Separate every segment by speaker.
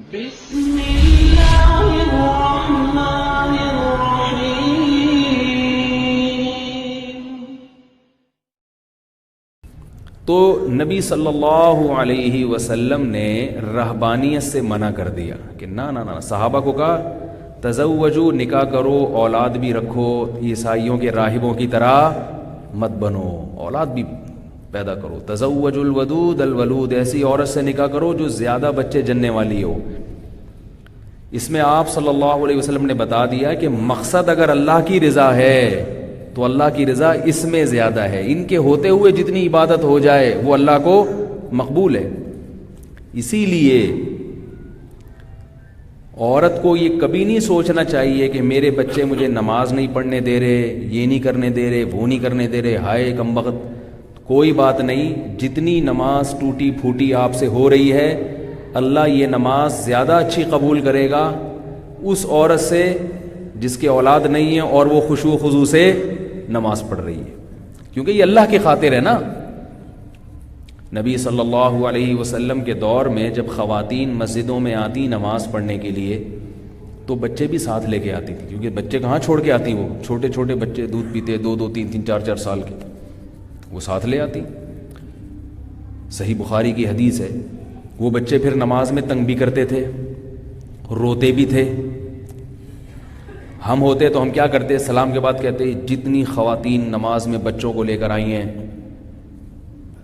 Speaker 1: بسم اللہ الرحمن الرحیم۔
Speaker 2: تو نبی صلی اللہ علیہ وسلم نے رہبانیت سے منع کر دیا کہ نہ صحابہ کو کہا تزوجو، نکاح کرو، اولاد بھی رکھو، عیسائیوں کے راہبوں کی طرح مت بنو، اولاد بھی پیدا کرو۔ تزوج الودود الولود، ایسی عورت سے نکاح کرو جو زیادہ بچے جننے والی ہو۔ اس میں آپ صلی اللہ علیہ وسلم نے بتا دیا کہ مقصد اگر اللہ کی رضا ہے تو اللہ کی رضا اس میں زیادہ ہے، ان کے ہوتے ہوئے جتنی عبادت ہو جائے وہ اللہ کو مقبول ہے۔ اسی لیے عورت کو یہ کبھی نہیں سوچنا چاہیے کہ میرے بچے مجھے نماز نہیں پڑھنے دے رہے، یہ نہیں کرنے دے رہے، وہ نہیں کرنے دے رہے، ہائے کمبخت۔ کوئی بات نہیں، جتنی نماز ٹوٹی پھوٹی آپ سے ہو رہی ہے اللہ یہ نماز زیادہ اچھی قبول کرے گا اس عورت سے جس کے اولاد نہیں ہے اور وہ خشوع و خضوع سے نماز پڑھ رہی ہے، کیونکہ یہ اللہ کی خاطر ہے نا۔ نبی صلی اللہ علیہ وسلم کے دور میں جب خواتین مسجدوں میں آتی نماز پڑھنے کے لیے تو بچے بھی ساتھ لے کے آتی تھی، کیونکہ بچے کہاں چھوڑ کے آتی، وہ چھوٹے چھوٹے بچے دودھ پیتے 2 3 4 سال کے، وہ ساتھ لے آتی۔ صحیح بخاری کی حدیث ہے، وہ بچے پھر نماز میں تنگ بھی کرتے تھے، روتے بھی تھے۔ ہم ہوتے تو ہم کیا کرتے؟ سلام کے بعد کہتے جتنی خواتین نماز میں بچوں کو لے کر آئی ہیں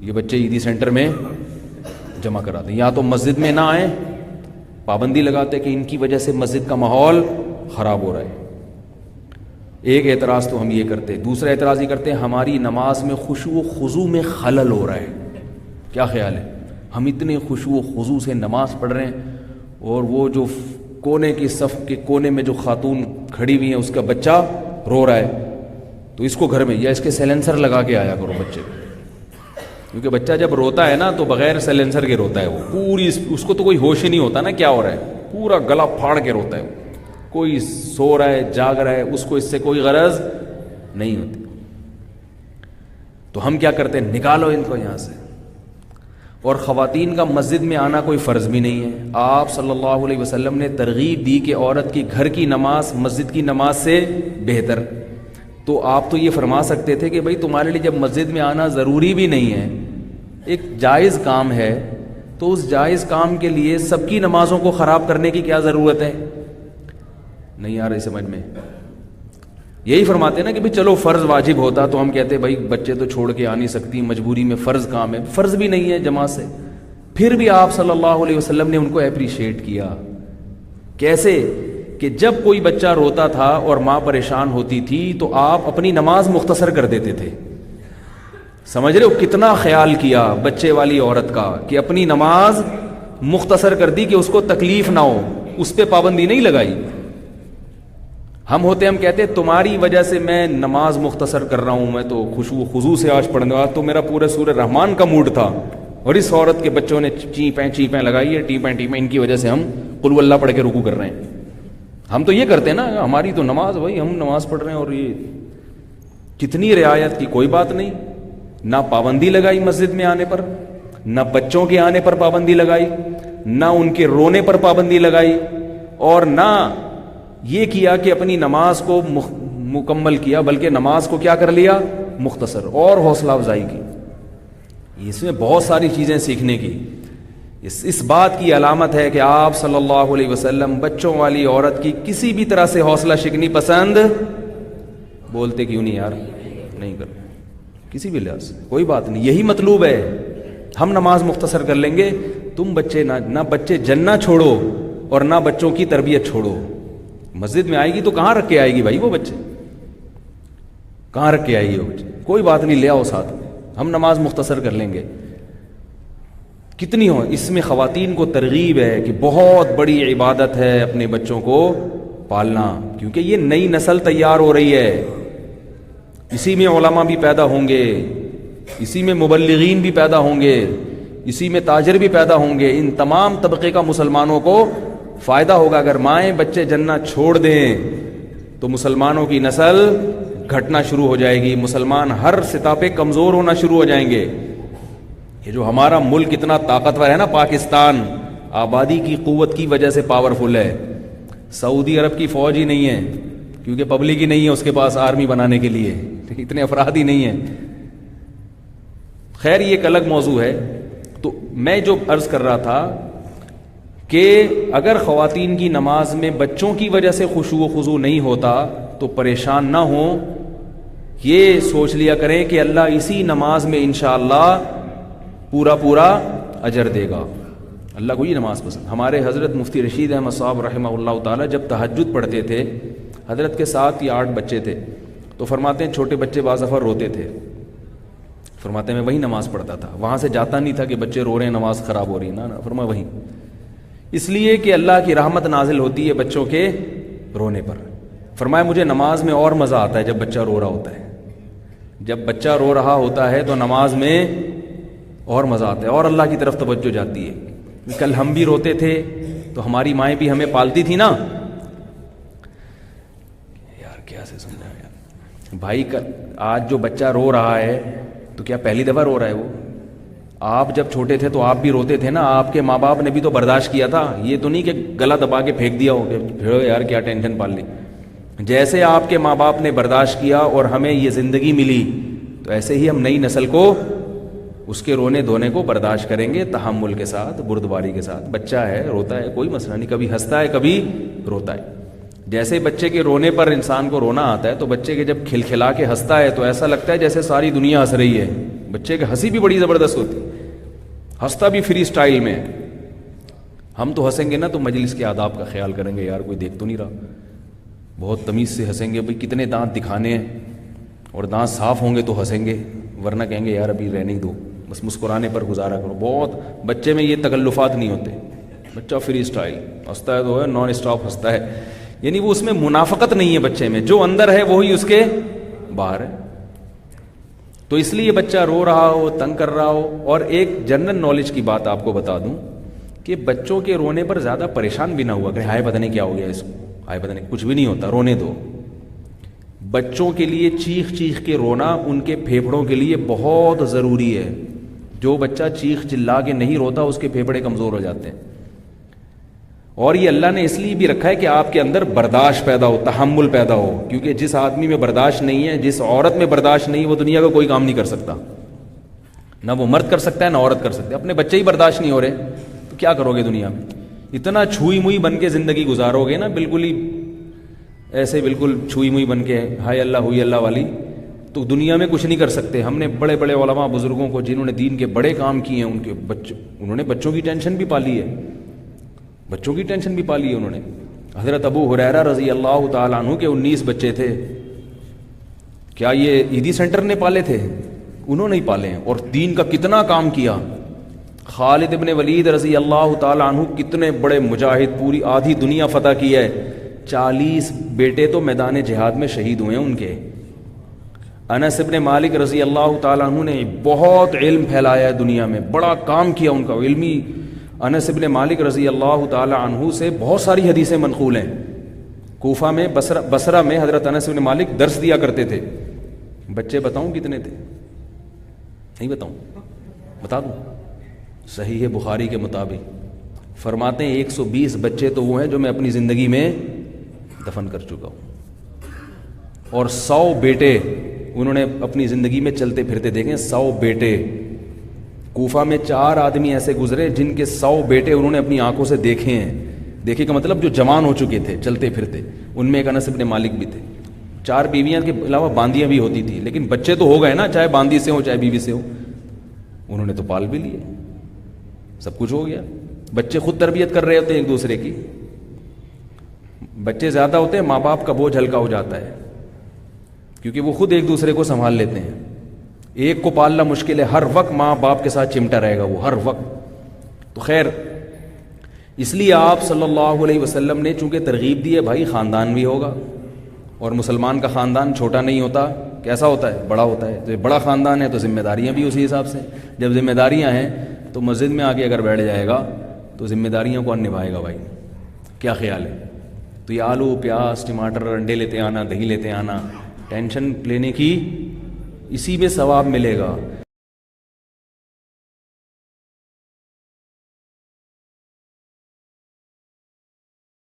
Speaker 2: یہ بچے عیدی سینٹر میں جمع کرا دیں، یا تو مسجد میں نہ آئیں، پابندی لگاتے کہ ان کی وجہ سے مسجد کا ماحول خراب ہو رہا ہے۔ ایک اعتراض تو ہم یہ کرتے، دوسرا اعتراض یہ کرتے ہماری نماز میں خشوع و خضوع میں خلل ہو رہا ہے۔ کیا خیال ہے؟ ہم اتنے خشوع و خضوع سے نماز پڑھ رہے ہیں اور وہ جو کونے کی صف کے کونے میں جو خاتون کھڑی ہوئی ہیں اس کا بچہ رو رہا ہے، تو اس کو گھر میں یا اس کے سیلنسر لگا کے آیا کرو بچے کو، کیونکہ بچہ جب روتا ہے نا تو بغیر سیلنسر کے روتا ہے، وہ پوری اس کو تو کوئی ہوش ہی نہیں ہوتا نا کیا ہو رہا ہے، پورا گلا پھاڑ کے روتا ہے، کوئی سو رہا ہے جاگ رہا ہے، اس کو اس سے کوئی غرض نہیں ہوتی۔ تو ہم کیا کرتے ہیں؟ نکالو ان کو یہاں سے۔ اور خواتین کا مسجد میں آنا کوئی فرض بھی نہیں ہے، آپ صلی اللہ علیہ وسلم نے ترغیب دی کہ عورت کی گھر کی نماز مسجد کی نماز سے بہتر۔ تو آپ تو یہ فرما سکتے تھے کہ بھئی تمہارے لیے جب مسجد میں آنا ضروری بھی نہیں ہے، ایک جائز کام ہے، تو اس جائز کام کے لیے سب کی نمازوں کو خراب کرنے کی کیا ضرورت ہے؟ نہیں آ رہی سمجھ میں؟ یہی فرماتے ہیں نا کہ بھئی چلو فرض واجب ہوتا تو ہم کہتے بھائی بچے تو چھوڑ کے آ نہیں سکتی، مجبوری میں فرض کام ہے، فرض بھی نہیں ہے جماعت سے، پھر بھی آپ صلی اللہ علیہ وسلم نے ان کو اپریشیٹ کیا۔ کیسے؟ کہ جب کوئی بچہ روتا تھا اور ماں پریشان ہوتی تھی تو آپ اپنی نماز مختصر کر دیتے تھے۔ سمجھ رہے ہو کتنا خیال کیا بچے والی عورت کا، کہ اپنی نماز مختصر کر دی کہ اس کو تکلیف نہ ہو، اس پہ پابندی نہیں لگائی۔ ہم ہوتے ہم کہتے تمہاری وجہ سے میں نماز مختصر کر رہا ہوں، میں تو خشوع و خضوع سے آج پڑھنے والا، تو میرا پورے سورہ رحمان کا موڈ تھا، اور اس عورت کے بچوں نے چیپیں لگائی ہے، ٹیپیں ان کی وجہ سے ہم قل اللہ پڑھ کے رکوع کر رہے ہیں۔ ہم تو یہ کرتے ہیں نا، ہماری تو نماز، بھائی ہم نماز پڑھ رہے ہیں اور یہ کتنی رعایت کی، کوئی بات نہیں، نہ پابندی لگائی مسجد میں آنے پر، نہ بچوں کے آنے پر پابندی لگائی، نہ ان کے رونے پر پابندی لگائی، اور نہ یہ کیا کہ اپنی نماز کو مکمل کیا، بلکہ نماز کو کیا کر لیا؟ مختصر، اور حوصلہ افزائی کی۔ اس میں بہت ساری چیزیں سیکھنے کی۔ اس بات کی علامت ہے کہ آپ صلی اللہ علیہ وسلم بچوں والی عورت کی کسی بھی طرح سے حوصلہ شکنی پسند بولتے کیوں نہیں یار؟ نہیں کرتے کسی بھی لحاظ سے، کوئی بات نہیں، یہی مطلوب ہے۔ ہم نماز مختصر کر لیں گے، تم بچے نہ بچے جننا چھوڑو اور نہ بچوں کی تربیت چھوڑو۔ مسجد میں آئے گی تو کہاں رکھ کے آئے گی بھائی؟ وہ بچے کہاں رکھ کے آئے گی وہ بچے؟ کوئی بات نہیں، لے آؤ ساتھ میں، ہم نماز مختصر کر لیں گے۔ کتنی ہو اس میں خواتین کو ترغیب ہے کہ بہت بڑی عبادت ہے اپنے بچوں کو پالنا، کیونکہ یہ نئی نسل تیار ہو رہی ہے، اسی میں علماء بھی پیدا ہوں گے، اسی میں مبلغین بھی پیدا ہوں گے، اسی میں تاجر بھی پیدا ہوں گے۔ ان تمام طبقے کا مسلمانوں کو فائدہ ہوگا۔ اگر مائیں بچے جننا چھوڑ دیں تو مسلمانوں کی نسل گھٹنا شروع ہو جائے گی، مسلمان ہر سطح پہ کمزور ہونا شروع ہو جائیں گے۔ یہ جو ہمارا ملک اتنا طاقتور ہے نا پاکستان، آبادی کی قوت کی وجہ سے پاورفل ہے. سعودی عرب کی فوج ہی نہیں ہے کیونکہ پبلک ہی نہیں ہے اس کے پاس آرمی بنانے کے لیے, اتنے افراد ہی نہیں ہیں. خیر یہ ایک الگ موضوع ہے. تو میں جو عرض کر رہا تھا کہ اگر خواتین کی نماز میں بچوں کی وجہ سے خشوع و خضوع نہیں ہوتا تو پریشان نہ ہوں, یہ سوچ لیا کریں کہ اللہ اسی نماز میں انشاءاللہ پورا اجر دے گا. اللہ کو یہ نماز پسند. ہمارے حضرت مفتی رشید احمد صاحب رحمہ اللہ تعالی جب تہجد پڑھتے تھے, حضرت کے 7 یا 8 بچے تھے, تو فرماتے ہیں چھوٹے بچے بعض دفعہ روتے تھے, فرماتے ہیں میں وہی نماز پڑھتا تھا, وہاں سے جاتا نہیں تھا کہ بچے رو رہے ہیں نماز خراب ہو رہی ہے, نا فرمایا وہیں, اس لیے کہ اللہ کی رحمت نازل ہوتی ہے بچوں کے رونے پر. فرمایا مجھے نماز میں اور مزہ آتا ہے جب بچہ رو رہا ہوتا ہے, جب بچہ رو رہا ہوتا ہے تو نماز میں اور مزہ آتا ہے اور اللہ کی طرف توجہ جاتی ہے. کل ہم بھی روتے تھے تو ہماری مائیں بھی ہمیں پالتی تھی نا یار, کیا سے سمجھا یار بھائی. آج جو بچہ رو رہا ہے تو کیا پہلی دفعہ رو رہا ہے وہ؟ آپ جب چھوٹے تھے تو آپ بھی روتے تھے نا, آپ کے ماں باپ نے بھی تو برداشت کیا تھا. یہ تو نہیں کہ گلا دبا کے پھینک دیا ہو کہ پھر یار کیا ٹینشن پال لی. جیسے آپ کے ماں باپ نے برداشت کیا اور ہمیں یہ زندگی ملی, تو ایسے ہی ہم نئی نسل کو اس کے رونے دھونے کو برداشت کریں گے, تحمل کے ساتھ, بردباری کے ساتھ. بچہ ہے روتا ہے کوئی مسئلہ نہیں, کبھی ہنستا ہے کبھی روتا ہے. جیسے بچے کے رونے پر انسان کو رونا آتا ہے, تو بچے کے جب کھلکھلا کے ہنستا ہے تو ایسا لگتا ہے جیسے ساری دنیا ہنس رہی ہے. بچے کی ہنسی بھی بڑی زبردست ہوتی ہے, ہنستا بھی فری سٹائل میں. ہم تو ہنسیں گے نا تو مجلس کے آداب کا خیال کریں گے, یار کوئی دیکھ تو نہیں رہا, بہت تمیز سے ہنسیں گے. بھئی کتنے دانت دکھانے ہیں, اور دانت صاف ہوں گے تو ہنسیں گے, ورنہ کہیں گے یار ابھی رہنے دو, بس مسکرانے پر گزارا کرو. بہت بچے میں یہ تکلفات نہیں ہوتے, بچہ فری سٹائل ہنستا ہے تو ہے, نان اسٹاپ ہنستا ہے. یعنی وہ اس میں منافقت نہیں ہے بچے میں, جو اندر ہے وہی اس کے باہر ہے. تو اس لیے بچہ رو رہا ہو, تنگ کر رہا ہو. اور ایک جنرل نالج کی بات آپ کو بتا دوں کہ بچوں کے رونے پر زیادہ پریشان بھی نہ ہوا کہ ہائے پتہ نہیں کیا ہو گیا اس کو, ہائے پتہ نہیں, کچھ بھی نہیں ہوتا, رونے دو. بچوں کے لیے چیخ چیخ کے رونا ان کے پھیپھڑوں کے لیے بہت ضروری ہے. جو بچہ چیخ چلا کے نہیں روتا اس کے پھیپھڑے کمزور ہو جاتے ہیں. اور یہ اللہ نے اس لیے بھی رکھا ہے کہ آپ کے اندر برداشت پیدا ہو, تحمل پیدا ہو. کیونکہ جس آدمی میں برداشت نہیں ہے, جس عورت میں برداشت نہیں ہے, وہ دنیا کا کوئی کام نہیں کر سکتا. نہ وہ مرد کر سکتا ہے نہ عورت کر سکتا ہے. اپنے بچے ہی برداشت نہیں ہو رہے تو کیا کرو گے دنیا میں؟ اتنا چھوئی موئی بن کے زندگی گزارو گے نا, بالکل ہی ایسے بالکل چھوئی موئی بن کے ہائے اللہ ہوئی اللہ والی, تو دنیا میں کچھ نہیں کر سکتے. ہم نے بڑے بڑے علماء بزرگوں کو جنہوں نے دین کے بڑے کام کیے ہیں, ان کے بچوں, انہوں نے بچوں کی ٹینشن بھی پالی ہے, بچوں کی ٹینشن بھی پالی ہے انہوں نے. حضرت ابو ہریرہ رضی اللہ تعالیٰ عنہ کے 19 بچے تھے. کیا یہ عیدی سینٹر نے پالے تھے؟ انہوں نے ہی پالے ہیں. اور دین کا کتنا کام کیا. خالد ابن ولید رضی اللہ تعالیٰ عنہ کتنے بڑے مجاہد, پوری آدھی دنیا فتح کی ہے. 40 بیٹے تو میدان جہاد میں شہید ہوئے ہیں ان کے. انس ابن مالک رضی اللہ تعالیٰ عنہ نے بہت علم پھیلایا ہے دنیا میں, بڑا کام کیا ان کا علمی. انس ابن مالک رضی اللہ تعالیٰ عنہ سے بہت ساری حدیثیں منقول ہیں. کوفہ میں, بصرہ میں حضرت انس ابن مالک درس دیا کرتے تھے. بچے بتاؤں کتنے تھے؟ نہیں بتاؤں؟ بتا دوں. صحیح بخاری کے مطابق فرماتے ہیں 120 بچے تو وہ ہیں جو میں اپنی زندگی میں دفن کر چکا ہوں, اور 100 بیٹے انہوں نے اپنی زندگی میں چلتے پھرتے دیکھیں. 100 بیٹے. کوفہ میں 4 آدمی ایسے گزرے جن کے 100 بیٹے انہوں نے اپنی آنکھوں سے دیکھے ہیں. دیکھے کا مطلب جو جوان ہو چکے تھے چلتے پھرتے. ان میں ایک انس ابن مالک بھی تھے. 4 بیویاں کے علاوہ باندیاں بھی ہوتی تھی, لیکن بچے تو ہو گئے نا, چاہے باندی سے ہو چاہے بیوی سے ہو. انہوں نے تو پال بھی لیے, سب کچھ ہو گیا. بچے خود تربیت کر رہے ہوتے ہیں ایک دوسرے کی. بچے زیادہ ہوتے ہیں, ماں باپ کا بوجھ ہلکا ہو جاتا ہے, کیونکہ وہ خود ایک دوسرے کو سنبھال لیتے ہیں. ایک کو پالنا مشکل ہے, ہر وقت ماں باپ کے ساتھ چمٹا رہے گا وہ, ہر وقت. تو خیر, اس لیے آپ صلی اللہ علیہ وسلم نے چونکہ ترغیب دی ہے, بھائی خاندان بھی ہوگا, اور مسلمان کا خاندان چھوٹا نہیں ہوتا, کیسا ہوتا ہے؟ بڑا ہوتا ہے. تو بڑا خاندان ہے تو ذمہ داریاں بھی اسی حساب سے. جب ذمہ داریاں ہیں تو مسجد میں آ کے اگر بیٹھ جائے گا تو ذمہ داریاں کون نبھائے گا بھائی؟ کیا خیال ہے؟ تو یہ آلو پیاز ٹماٹر انڈے لیتے آنا, دہی لیتے آنا, ٹینشن لینے کی, اسی میں ثواب ملے گا.